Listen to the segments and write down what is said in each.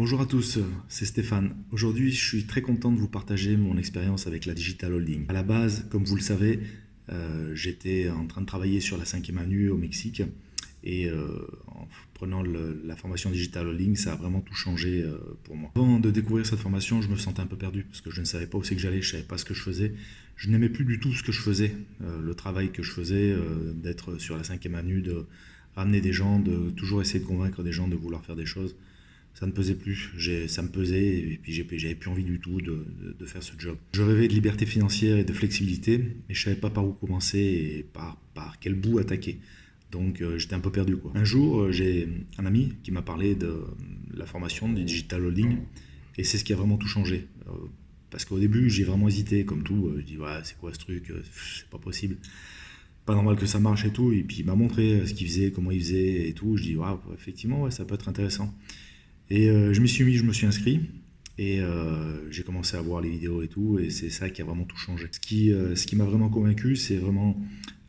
Bonjour à tous, c'est Stéphane. Aujourd'hui, je suis très content de vous partager mon expérience avec la Digital Holding. À la base, comme vous le savez, j'étais en train de travailler sur la 5e Avenue au Mexique et en prenant la formation Digital Holding, ça a vraiment tout changé pour moi. Avant de découvrir cette formation, je me sentais un peu perdu parce que je ne savais pas où c'est que j'allais, je ne savais pas ce que je faisais. Je n'aimais plus du tout ce que je faisais, le travail que je faisais, d'être sur la 5e Avenue, de ramener des gens, de toujours essayer de convaincre des gens de vouloir faire des choses. Ça ne pesait plus, ça me pesait et puis j'avais plus envie du tout de faire ce job. Je rêvais de liberté financière et de flexibilité, mais je ne savais pas par où commencer et par quel bout attaquer. Donc j'étais un peu perdu, quoi. Un jour, j'ai un ami qui m'a parlé de la formation du Digital Holding et c'est ce qui a vraiment tout changé. Parce qu'au début, j'ai vraiment hésité, comme tout. Je dis, ouais, c'est quoi ce truc? C'est pas possible. Pas normal que ça marche et tout. Et puis il m'a montré ce qu'il faisait, comment il faisait et tout. Je dis, ouais, effectivement, ouais, ça peut être intéressant. Et je me suis inscrit et j'ai commencé à voir les vidéos et tout, et c'est ça qui a vraiment tout changé. Ce qui m'a vraiment convaincu, c'est vraiment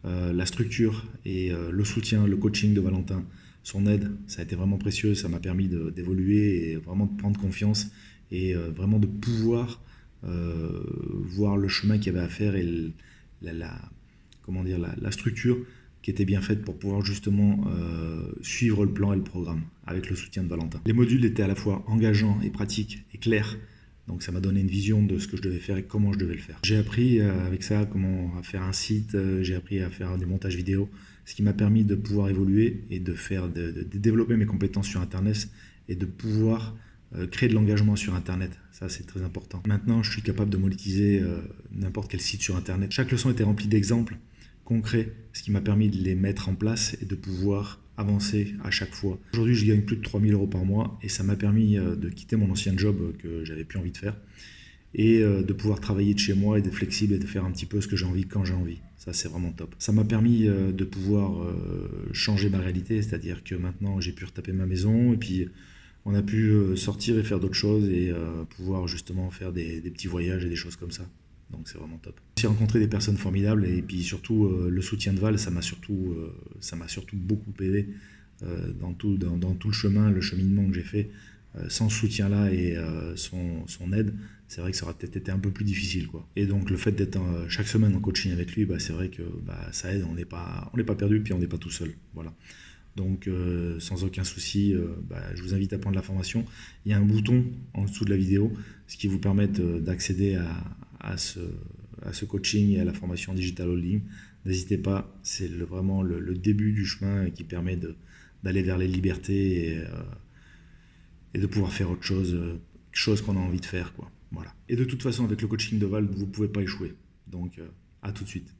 la structure et le soutien, le coaching de Valentin. Son aide, ça a été vraiment précieux, ça m'a permis d'évoluer et vraiment de prendre confiance et vraiment de pouvoir voir le chemin qu'il y avait à faire et comment dire, la structure qui était bien faite pour pouvoir justement suivre le plan et le programme avec le soutien de Valentin. Les modules étaient à la fois engageants et pratiques et clairs, donc ça m'a donné une vision de ce que je devais faire et comment je devais le faire. J'ai appris avec ça comment faire un site, j'ai appris à faire des montages vidéo, ce qui m'a permis de pouvoir évoluer et de développer mes compétences sur Internet et de pouvoir créer de l'engagement sur Internet. Ça, c'est très important. Maintenant, je suis capable de monétiser n'importe quel site sur Internet. Chaque leçon était remplie d'exemples concret, ce qui m'a permis de les mettre en place et de pouvoir avancer à chaque fois. Aujourd'hui, je gagne plus de 3 000 € par mois et ça m'a permis de quitter mon ancien job que j'avais plus envie de faire et de pouvoir travailler de chez moi et d'être flexible et de faire un petit peu ce que j'ai envie quand j'ai envie. Ça, c'est vraiment top. Ça m'a permis de pouvoir changer ma réalité, c'est-à-dire que maintenant, j'ai pu retaper ma maison et puis on a pu sortir et faire d'autres choses et pouvoir justement faire des petits voyages et des choses comme ça. Donc c'est vraiment top. J'ai rencontré des personnes formidables et puis surtout le soutien de Val, ça m'a surtout beaucoup aidé dans tout le chemin, le cheminement que j'ai fait. Sans ce soutien-là et son aide, c'est vrai que ça aurait peut-être été un peu plus difficile, quoi. Et donc le fait d'être chaque semaine en coaching avec lui, c'est vrai que ça aide, on n'est pas perdu puis on n'est pas tout seul. Voilà. Donc sans aucun souci, je vous invite à prendre la formation. Il y a un bouton en dessous de la vidéo, ce qui vous permet d'accéder à ce coaching et à la formation Digital Holding. N'hésitez pas, c'est vraiment le début du chemin qui permet d'aller vers les libertés et de pouvoir faire autre chose, chose qu'on a envie de faire, quoi. Voilà. Et de toute façon, avec le coaching de Val, vous ne pouvez pas échouer. Donc à tout de suite.